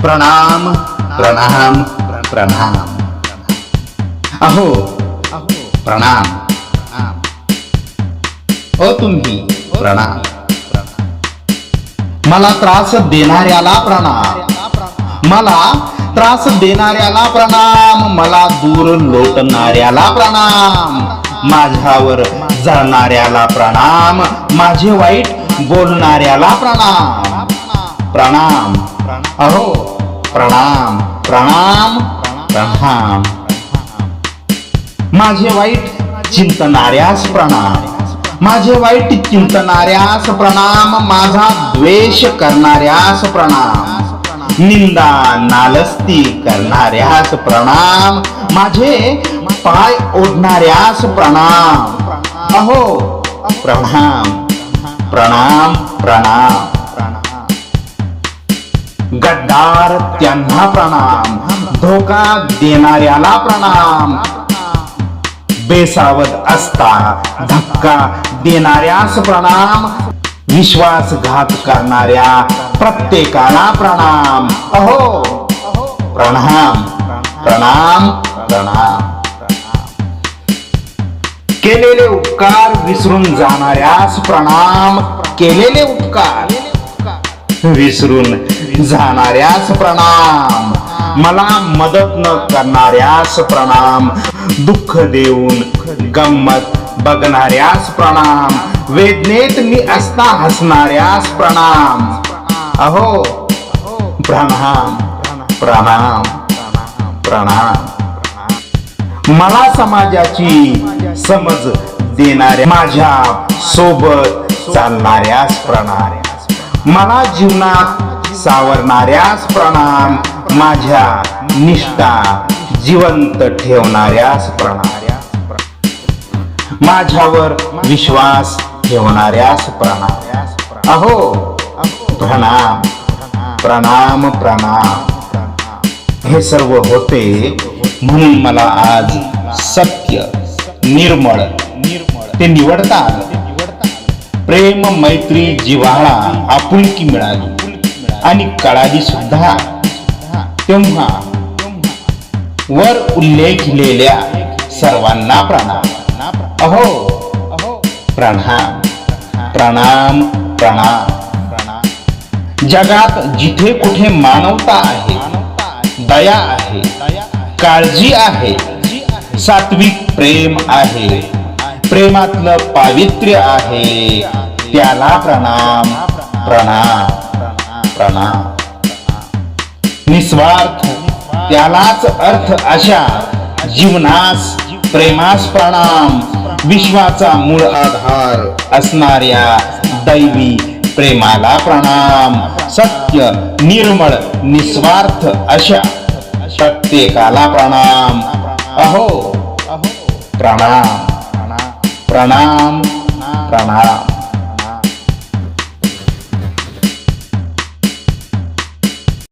प्रणाम प्रणाम प्रणाम. अहो प्रणाम. ओ तुम्ही प्रणाम. मला त्रास देणाऱ्याला प्रणाम. मला त्रास देणाऱ्याला प्रणाम. मला दूर लोटणाऱ्याला प्रणाम. माझ्यावर जळणाऱ्याला प्रणाम. माझे वाईट बोलणाऱ्याला प्रणाम. प्रणाम. अहो प्रणाम प्रणाम प्रणाम. माझे वाईट चिंतणाऱ्यास प्रणाम. माझे वाईट चिंतणाऱ्यास प्रणाम. माझा द्वेष करणाऱ्यास प्रणाम. निंदा नालस्ती करणाऱ्यास प्रणाम. माझे पाय ओढणाऱ्यास प्रणाम. अहो प्रणाम प्रणाम प्रणाम. गद्दार त्यांना प्रणाम. धोका देणाऱ्याला प्रणाम. बेसावध असता धक्का देणाऱ्यास प्रणाम. विश्वासघात करणाऱ्या प्रत्येकाला प्रणाम. अहो प्रणाम प्रणाम प्रणाम. केलेले उपकार विसरून जाणाऱ्यास प्रणाम. केलेले उपकार विसरून जाणाऱ्यास प्रणाम. मला मदत न करणाऱ्यास प्रणाम. दुःख देऊन गंमत बघणाऱ्यास प्रणाम. वेदनेत मी असता हसणाऱ्यास प्रणाम. अहो प्रणाम प्रणाम प्रणाम. मला समाजाची समज देणाऱ्या माझ्या सोबत चालणाऱ्यास प्रणाम. मला जीवनात सावरणाऱ्यास प्रणाम. माझ्या निष्ठा जिवंत ठेवणाऱ्यास प्रणाम. माझ्यावर विश्वास ठेवणाऱ्यास प्रणाम. अहो प्रणाम प्रणाम प्रणाम. हे सर्व होते म्हणून मला आज सत्य निर्मळ ते निवडता आलं. प्रेम मैत्री जिव्हाळा आपुलकी मिळाली आणि कळाली सुद्धा तेव्हा वर उल्लेखलेल्या सर्वांना प्रणाम. अहो प्रणाम प्रणाम प्रणाम. जगात जिथे कुठे मानवता आहे, दया आहे, काळजी आहे, सात्विक प्रेम आहे, प्रेमातलं पावित्र्य आहे, त्याला प्रणाम प्रणाम प्रणाम. निस्वार्थ त्यालाच अर्थ अशा जीवनास प्रेमास प्रणाम. विश्वाचा मूळ आधार असणाऱ्या दैवी प्रेमाला प्रणाम. सत्य निर्मळ निस्वार्थ अशा प्रत्येकाला प्रणाम. अहो प्रणाम प्रणाम प्रणाम.